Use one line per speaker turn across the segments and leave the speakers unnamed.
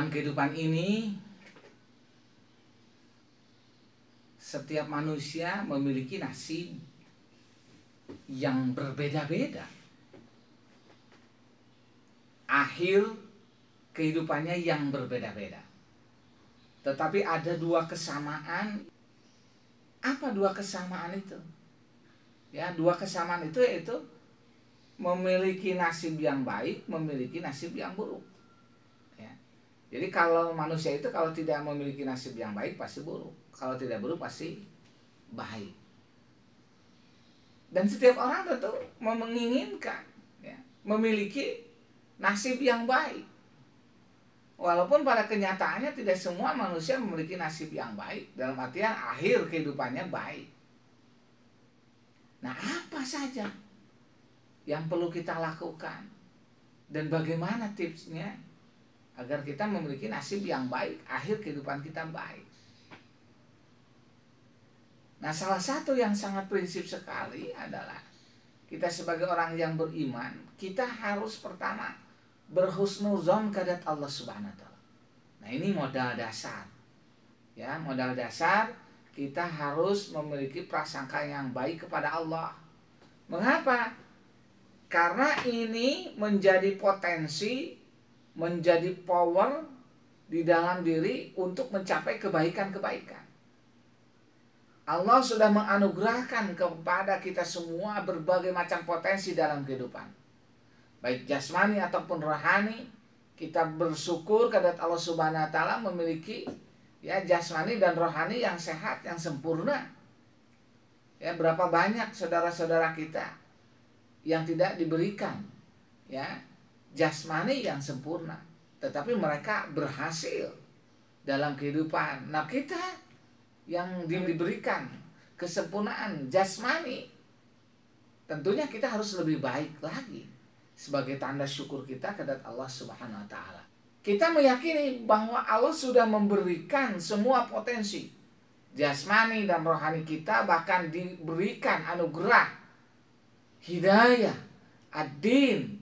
dalam kehidupan ini, setiap manusia memiliki nasib yang berbeda-beda. Akhir kehidupannya yang berbeda-beda. Tetapi ada dua kesamaan. Apa dua kesamaan itu? Ya, dua kesamaan itu yaitu memiliki nasib yang baik, memiliki nasib yang buruk. Ya. Jadi kalau manusia itu kalau tidak memiliki nasib yang baik pasti buruk. Kalau tidak buruk pasti baik. Dan setiap orang tentu menginginkan ya, memiliki nasib yang baik. Walaupun pada kenyataannya tidak semua manusia memiliki nasib yang baik, dalam artian akhir kehidupannya baik. Nah, apa saja yang perlu kita lakukan dan bagaimana tipsnya agar kita memiliki nasib yang baik, akhir kehidupan kita baik? Nah, salah satu yang sangat prinsip sekali adalah kita sebagai orang yang beriman, kita harus pertama berhusnuzon kepada Allah Subhanahu wa taala. Nah, ini modal dasar. Ya, modal dasar kita harus memiliki prasangka yang baik kepada Allah. Mengapa? Karena ini menjadi potensi, menjadi power di dalam diri untuk mencapai kebaikan-kebaikan. Allah sudah menganugerahkan kepada kita semua berbagai macam potensi dalam kehidupan. Baik jasmani ataupun rohani, kita bersyukur kepada Allah Subhanahu wa taala memiliki ya jasmani dan rohani yang sehat, yang sempurna. Ya, berapa banyak saudara-saudara kita yang tidak diberikan ya jasmani yang sempurna, tetapi mereka berhasil dalam kehidupan. Nah, kita yang diberikan kesempurnaan jasmani, tentunya kita harus lebih baik lagi sebagai tanda syukur kita kepada Allah Subhanahu wa taala. Kita meyakini bahwa Allah sudah memberikan semua potensi jasmani dan rohani kita, bahkan diberikan anugerah hidayah ad-din.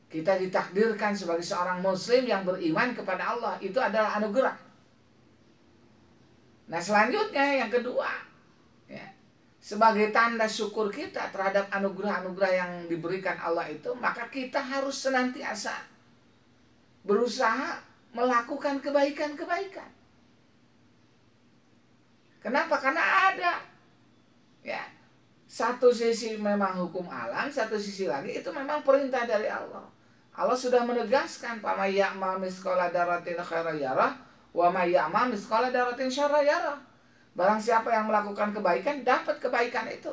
Kita ditakdirkan sebagai seorang muslim yang beriman kepada Allah, itu adalah anugerah. Nah, selanjutnya yang kedua, ya, sebagai tanda syukur kita terhadap anugerah-anugerah yang diberikan Allah itu, maka kita harus senantiasa berusaha melakukan kebaikan-kebaikan. Kenapa? Karena ada ya, satu sisi memang hukum alam, satu sisi lagi itu memang perintah dari Allah. Allah sudah menegaskan, "Faman ya'mal mithqala dzarratin khairan yarah wa may ya'mal mithqala dzarratin syarran yarah." Barang siapa yang melakukan kebaikan dapat kebaikan itu.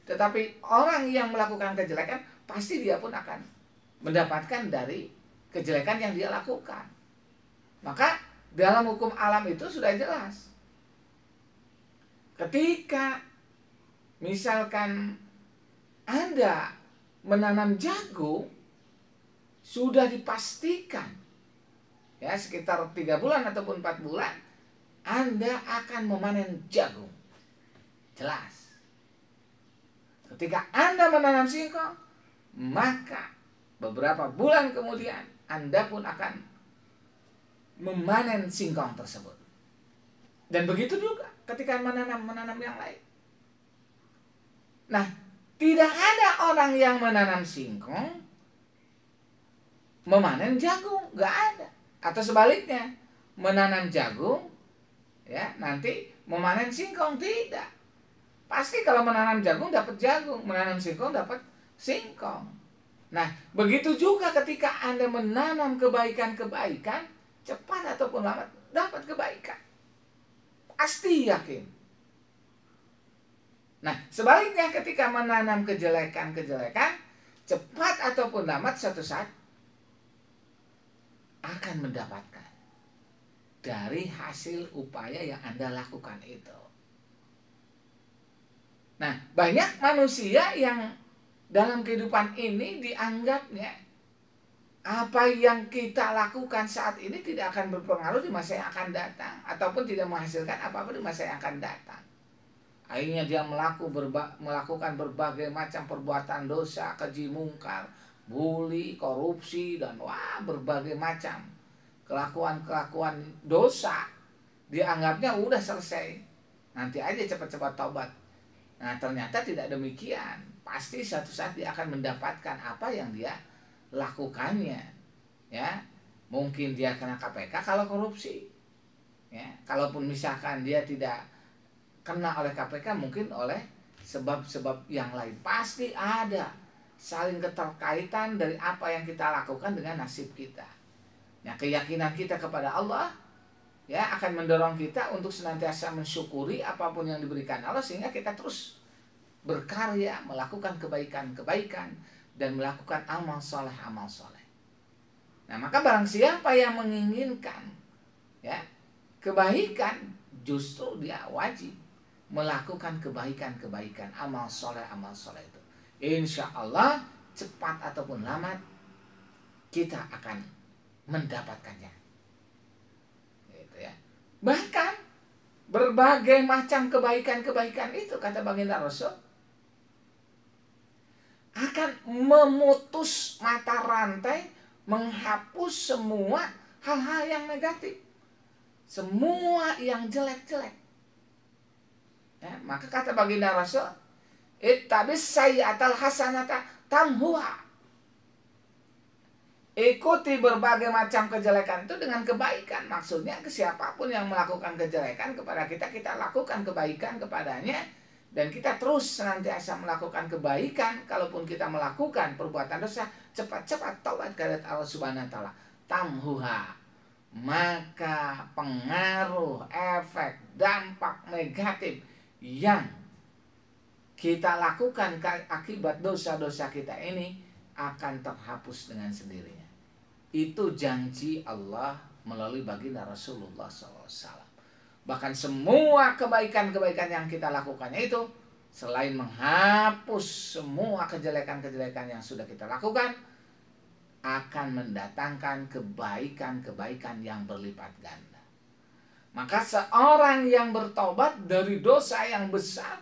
Tetapi orang yang melakukan kejelekan pasti dia pun akan mendapatkan dari kejelekan yang dia lakukan. Maka dalam hukum alam itu sudah jelas. Ketika misalkan Anda menanam jagung, sudah dipastikan ya sekitar 3 bulan ataupun 4 bulan Anda akan memanen jagung. Jelas. Ketika Anda menanam singkong, maka beberapa bulan kemudian Anda pun akan memanen singkong tersebut. Dan begitu juga ketika menanam yang lain. Nah, tidak ada orang yang menanam singkong memanen jagung, nggak ada. Atau sebaliknya, menanam jagung ya nanti memanen singkong, tidak. Pasti kalau menanam jagung dapat jagung, menanam singkong dapat singkong. Nah, begitu juga ketika Anda menanam kebaikan-kebaikan, cepat ataupun lambat dapat kebaikan. Pasti yakin. Nah, sebaliknya ketika menanam kejelekan-kejelekan, cepat ataupun lambat suatu saat akan mendapatkan dari hasil upaya yang Anda lakukan itu. Nah, banyak manusia yang dalam kehidupan ini dianggapnya apa yang kita lakukan saat ini tidak akan berpengaruh di masa yang akan datang, ataupun tidak menghasilkan apa-apa di masa yang akan datang. Akhirnya dia melakukan berbagai macam perbuatan dosa, keji mungkar, bully, korupsi, dan berbagai macam kelakuan-kelakuan dosa, dianggapnya udah selesai, nanti aja cepat-cepat taubat. Nah ternyata tidak demikian. Pasti suatu saat dia akan mendapatkan apa yang dia lakukannya. Ya, mungkin dia kena KPK kalau korupsi. Ya, kalaupun misalkan dia tidak kena oleh KPK, mungkin oleh sebab-sebab yang lain. Pasti ada saling keterkaitan dari apa yang kita lakukan dengan nasib kita. Ya, keyakinan kita kepada Allah ya akan mendorong kita untuk senantiasa mensyukuri apapun yang diberikan Allah, sehingga kita terus berkarya, melakukan kebaikan-kebaikan dan melakukan amal soleh. Nah maka barang siapa yang menginginkan ya kebaikan, justru dia wajib melakukan kebaikan-kebaikan, amal soleh itu. Insya Allah cepat ataupun lambat kita akan mendapatkannya. Gitu ya. Bahkan berbagai macam kebaikan-kebaikan itu, kata baginda Rasul, akan memutus mata rantai, menghapus semua hal-hal yang negatif, semua yang jelek-jelek. Ya, maka kata baginda Rasul, ittabis sayyi'atal hasanata tamhuha. Ikuti berbagai macam kejelekan itu dengan kebaikan. Maksudnya ke siapapun yang melakukan kejelekan kepada kita, kita lakukan kebaikan kepadanya. Dan kita terus senantiasa melakukan kebaikan. Kalaupun kita melakukan perbuatan dosa, cepat-cepat taubat kepada Allah Subhanahu wa taala. Tamhuha. Maka pengaruh, efek, dampak negatif yang kita lakukan akibat dosa-dosa kita ini akan terhapus dengan sendirinya. Itu janji Allah melalui baginda Rasulullah SAW. Bahkan semua kebaikan-kebaikan yang kita lakukannya itu, selain menghapus semua kejelekan-kejelekan yang sudah kita lakukan, akan mendatangkan kebaikan-kebaikan yang berlipat ganda. Maka seorang yang bertobat dari dosa yang besar,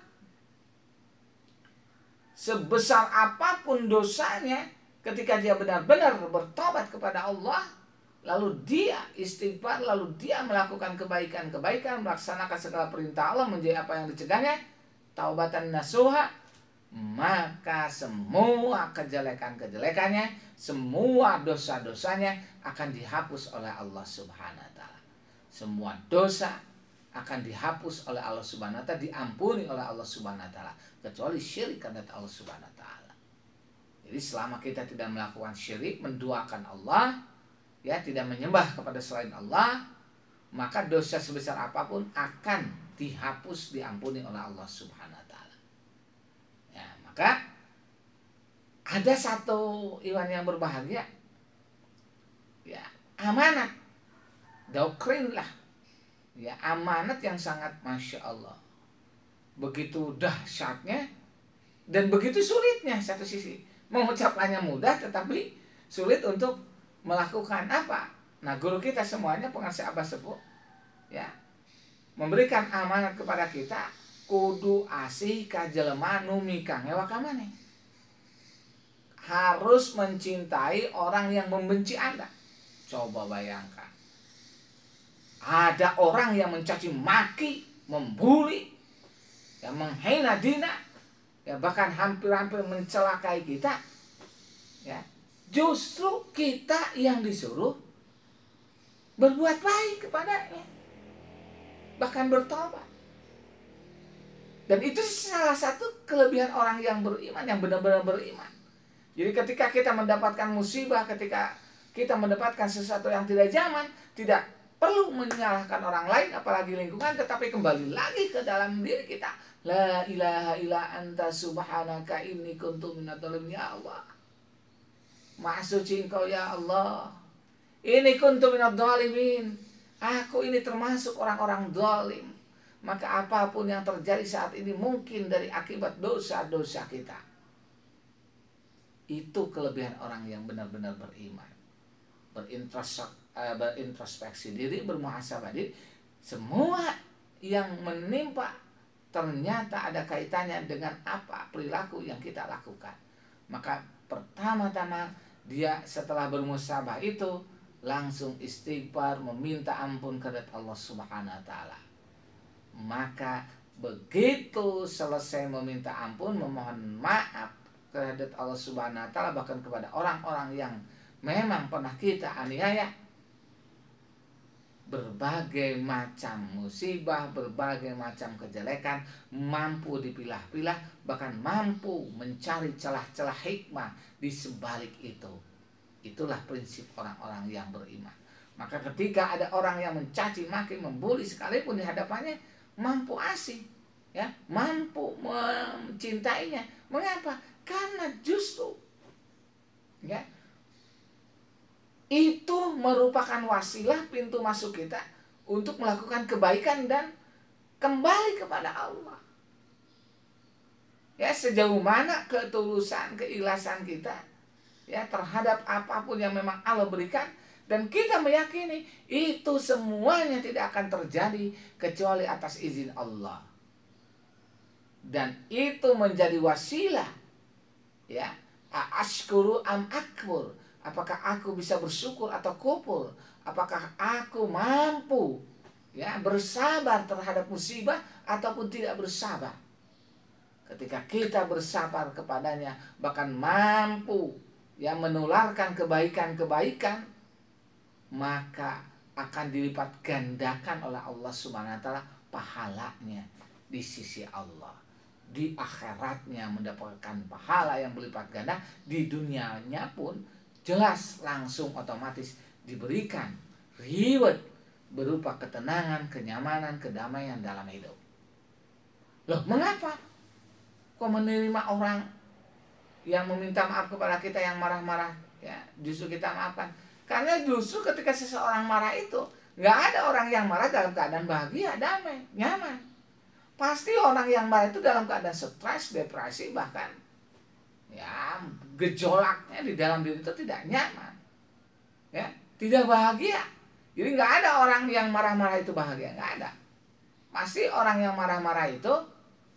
sebesar apapun dosanya, ketika dia benar-benar bertobat kepada Allah, lalu dia istighfar, lalu dia melakukan kebaikan-kebaikan, melaksanakan segala perintah Allah, menjadi apa yang dicegahnya, taubatan nasuha, maka semua kejelekan-kejelekannya, semua dosa-dosanya akan dihapus oleh Allah Subhanahu wa taala. Semua dosa akan dihapus oleh Allah Subhanahu wa taala, diampuni oleh Allah Subhanahu wa taala, kecuali syirik kepada Allah Subhanahu wa taala. Jadi selama kita tidak melakukan syirik, menduakan Allah, ya, tidak menyembah kepada selain Allah, maka dosa sebesar apapun akan dihapus, diampuni oleh Allah Subhanahu wa taala. Ya, maka ada satu iwan yang berbahagia, ya, amanat, doktrin lah, ya, amanat yang sangat masya Allah, begitu dahsyatnya dan begitu sulitnya. Satu sisi mengucapkannya mudah, tetapi sulit untuk melakukan apa? Nah, guru kita semuanya pengasih Abah Sepuh, ya, memberikan amanat kepada kita, kudu asih ka jelema nu mikang ewa ka maneh. Harus mencintai orang yang membenci Anda. Coba bayangkan, ada orang yang mencaci maki, membuli, ya, menghina dina, ya, bahkan hampir-hampir mencelakai kita, ya, justru kita yang disuruh berbuat baik kepadanya, bahkan bertobat. Dan itu salah satu kelebihan orang yang beriman, yang benar-benar beriman. Jadi ketika kita mendapatkan musibah, ketika kita mendapatkan sesuatu yang tidak nyaman, tidak perlu menyalahkan orang lain, apalagi lingkungan, tetapi kembali lagi ke dalam diri kita. La ilaha illa anta subhanaka inni kuntu minadh dhalimin. Ya Allah, Maha suci Engkau ya Allah, ini kuntu minadh dhalimin, aku ini termasuk orang-orang zalim. Maka apapun yang terjadi saat ini mungkin dari akibat dosa-dosa kita. Itu kelebihan orang yang benar-benar beriman, berintrospeksi diri, bermuhasabah diri. Semua yang menimpa ternyata ada kaitannya dengan apa perilaku yang kita lakukan. Maka pertama-tama dia setelah bermuhasabah itu, langsung istighfar, meminta ampun kepada Allah Subhanahu wa taala. Maka begitu selesai meminta ampun, memohon maaf kepada Allah Subhanahu wa taala, bahkan kepada orang-orang yang memang pernah kita aniaya, berbagai macam musibah, berbagai macam kejelekan mampu dipilah-pilah, bahkan mampu mencari celah-celah hikmah di sebalik itu. Itulah prinsip orang-orang yang beriman. Maka ketika ada orang yang mencaci maki, membuli sekalipun di hadapannya, mampu asih, ya, mampu mencintainya. Mengapa? Karena justru, ya, itu merupakan wasilah, pintu masuk kita untuk melakukan kebaikan dan kembali kepada Allah. Ya, sejauh mana ketulusan, keikhlasan kita, ya, terhadap apapun yang memang Allah berikan, dan kita meyakini itu semuanya tidak akan terjadi kecuali atas izin Allah. Dan itu menjadi wasilah, ya, ashkuru am akfur. Apakah aku bisa bersyukur atau kufur? Apakah aku mampu, ya, bersabar terhadap musibah ataupun tidak bersabar? Ketika kita bersabar kepadanya, bahkan mampu, ya, menularkan kebaikan-kebaikan, maka akan dilipat gandakan oleh Allah Subhanahu wa taala pahalanya di sisi Allah. Di akhiratnya mendapatkan pahala yang berlipat ganda, di dunianya pun jelas langsung otomatis diberikan reward berupa ketenangan, kenyamanan, kedamaian dalam hidup. Loh, mengapa kok menerima orang yang meminta maaf kepada kita, yang marah-marah, ya, justru kita maafkan? Karena justru ketika seseorang marah itu, nggak ada orang yang marah dalam keadaan bahagia, damai, nyaman. Pasti orang yang marah itu dalam keadaan stres, depresi, bahkan, ya, gejolaknya di dalam diri itu tidak nyaman, ya, tidak bahagia. Jadi nggak ada orang yang marah-marah itu bahagia, nggak ada. Pasti orang yang marah-marah itu,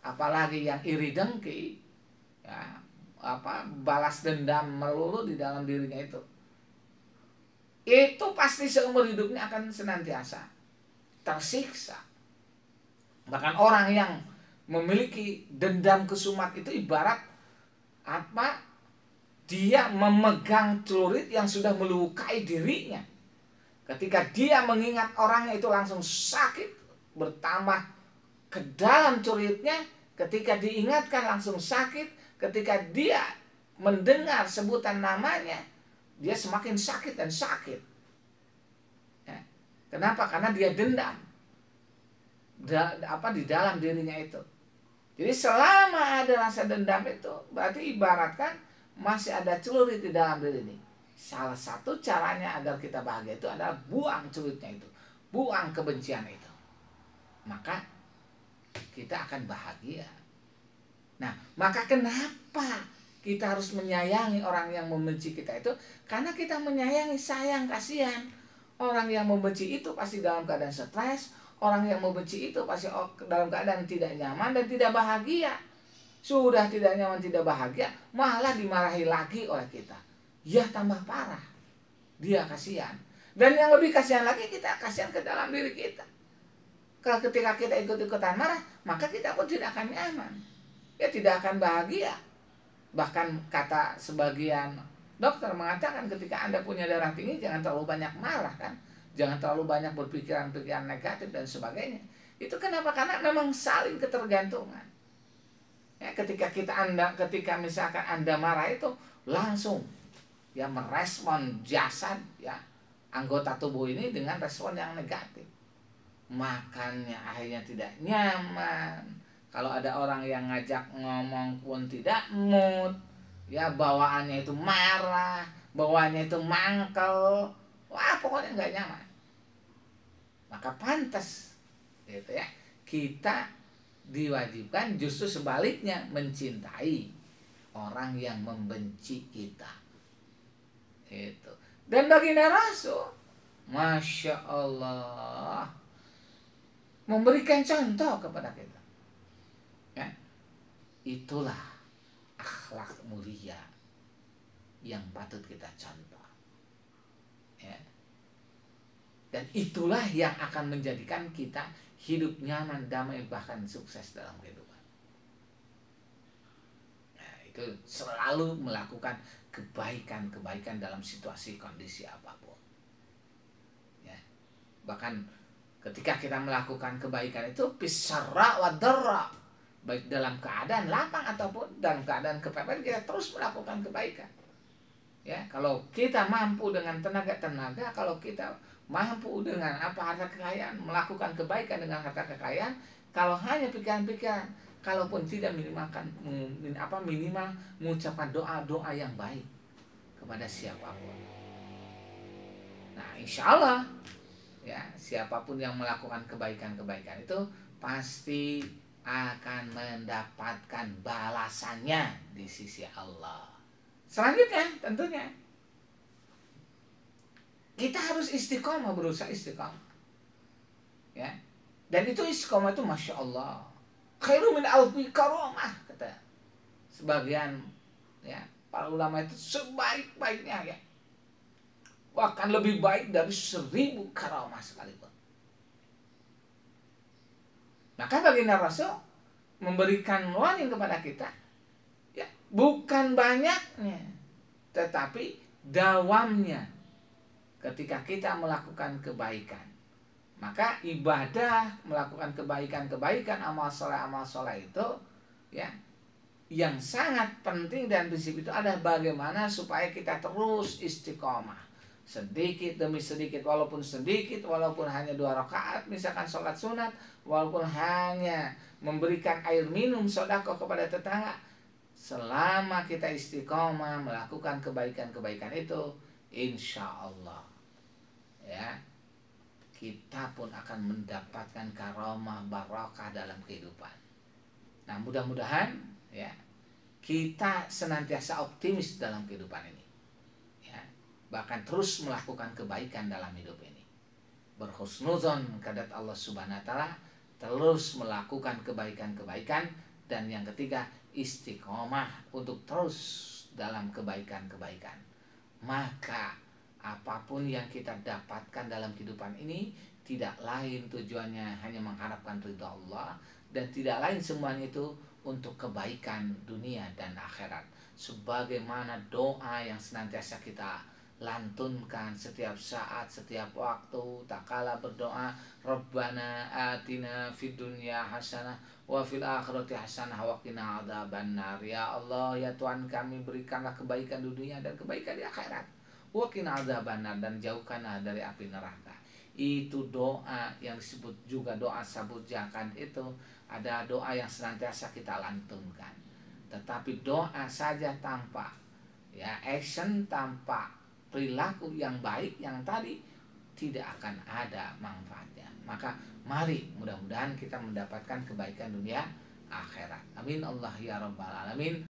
apalagi yang iri dengki, ya, balas dendam melulu di dalam dirinya itu pasti seumur hidupnya akan senantiasa tersiksa. Bahkan orang yang memiliki dendam kesumat itu ibarat apa? Dia memegang celurit yang sudah melukai dirinya. Ketika dia mengingat orangnya itu langsung sakit, bertambah ke dalam celuritnya. Ketika diingatkan langsung sakit. Ketika dia mendengar sebutan namanya, dia semakin sakit dan sakit. Ya. Kenapa? Karena dia dendam di dalam dirinya itu. Jadi selama ada rasa dendam itu, berarti ibaratkan masih ada celurit di dalam diri ini. Salah satu caranya agar kita bahagia itu adalah buang celuritnya itu, buang kebencian itu. Maka kita akan bahagia. Nah, maka kenapa kita harus menyayangi orang yang membenci kita itu? Karena kita menyayangi, sayang, kasihan. Orang yang membenci itu pasti dalam keadaan stres. Orang yang membenci itu pasti dalam keadaan tidak nyaman dan tidak bahagia. Sudah tidak nyaman, tidak bahagia, malah dimarahi lagi oleh kita. Ya, tambah parah. Dia kasihan. Dan yang lebih kasihan lagi, kita kasihan ke dalam diri kita. Kalau ketika kita ikut-ikutan marah, maka kita pun tidak akan nyaman. Ya, tidak akan bahagia. Bahkan kata sebagian dokter mengatakan ketika Anda punya darah tinggi, jangan terlalu banyak marah, kan? Jangan terlalu banyak berpikiran-pikiran negatif dan sebagainya. Itu kenapa? Karena memang saling ketergantungan. Ya, ketika misalkan Anda marah itu langsung, ya, merespon jasad, ya, anggota tubuh ini dengan respon yang negatif. Makannya akhirnya tidak nyaman. Kalau ada orang yang ngajak ngomong pun tidak mood, ya, bawaannya itu marah, bawaannya itu mangkel, wah, pokoknya nggak nyaman. Maka pantas, gitu ya, kita diwajibkan justru sebaliknya mencintai orang yang membenci kita. Itu. Dan baginda Rasul, Masya Allah, memberikan contoh kepada kita. Ya. Itulah akhlak mulia yang patut kita contoh. Ya. Dan itulah yang akan menjadikan kita hidup nyaman, damai, bahkan sukses dalam kehidupan. Nah, itu selalu melakukan kebaikan-kebaikan dalam situasi kondisi apapun. Ya. Bahkan ketika kita melakukan kebaikan itu bisarra wa darra, baik dalam keadaan lapang ataupun dalam keadaan kepepet, kita terus melakukan kebaikan. Ya, kalau kita mampu dengan tenaga, kalau kita mampu dengan harta kekayaan, melakukan kebaikan dengan harta kekayaan, kalau hanya pikiran-pikiran, kalaupun tidak minimal mengucapkan doa-doa yang baik kepada siapapun. Nah, insya Allah ya, siapapun yang melakukan kebaikan-kebaikan itu pasti akan mendapatkan balasannya di sisi Allah. Selanjutnya tentunya kita harus istiqomah, berusaha istiqomah. Ya. Dan itu istiqomah itu Masya Allah khairu min alfi karamah, kata sebagian ya para ulama itu, sebaik-baiknya ya, bahkan lebih baik dari 1000 karamah sekalipun. Maka baginda Rasul memberikan warning kepada kita, ya, bukan banyaknya, tetapi dawamnya. Ketika kita melakukan kebaikan, maka ibadah, melakukan kebaikan-kebaikan, amal soleh itu ya, yang sangat penting dan prinsip itu adalah bagaimana supaya kita terus istiqomah, sedikit demi sedikit, walaupun hanya 2 rakaat misalkan sholat sunat, walaupun hanya memberikan air minum sedekah kepada tetangga, selama kita istiqomah melakukan kebaikan-kebaikan itu, insya Allah ya, kita pun akan mendapatkan karamah barakah dalam kehidupan. Nah, mudah-mudahan ya kita senantiasa optimis dalam kehidupan ini, ya, bahkan terus melakukan kebaikan dalam hidup ini, berhusnuzon kepada Allah Subhanahu wa Ta'ala, terus melakukan kebaikan-kebaikan, dan yang ketiga istiqomah untuk terus dalam kebaikan-kebaikan. Maka apapun yang kita dapatkan dalam kehidupan ini tidak lain tujuannya hanya mengharapkan ridha Allah, dan tidak lain semuanya itu untuk kebaikan dunia dan akhirat. Sebagaimana doa yang senantiasa kita lantunkan setiap saat, setiap waktu, tak kalah berdoa, Rabbana atina fid dunya hasanah wa fil akhirati hasanah wa qina adzabannar. Ya Allah, ya Tuhan kami, berikanlah kebaikan dunia dan kebaikan di akhirat. Wa qina adzabannar, dan jauhkanlah dari api neraka. Itu doa yang disebut juga doa sabut jakan. Itu ada doa yang senantiasa kita lantunkan. Tetapi doa saja tanpa ya action, tanpa perilaku yang baik yang tadi, tidak akan ada manfaatnya. Maka mari mudah-mudahan kita mendapatkan kebaikan dunia akhirat. Amin Allah ya rabbal alamin.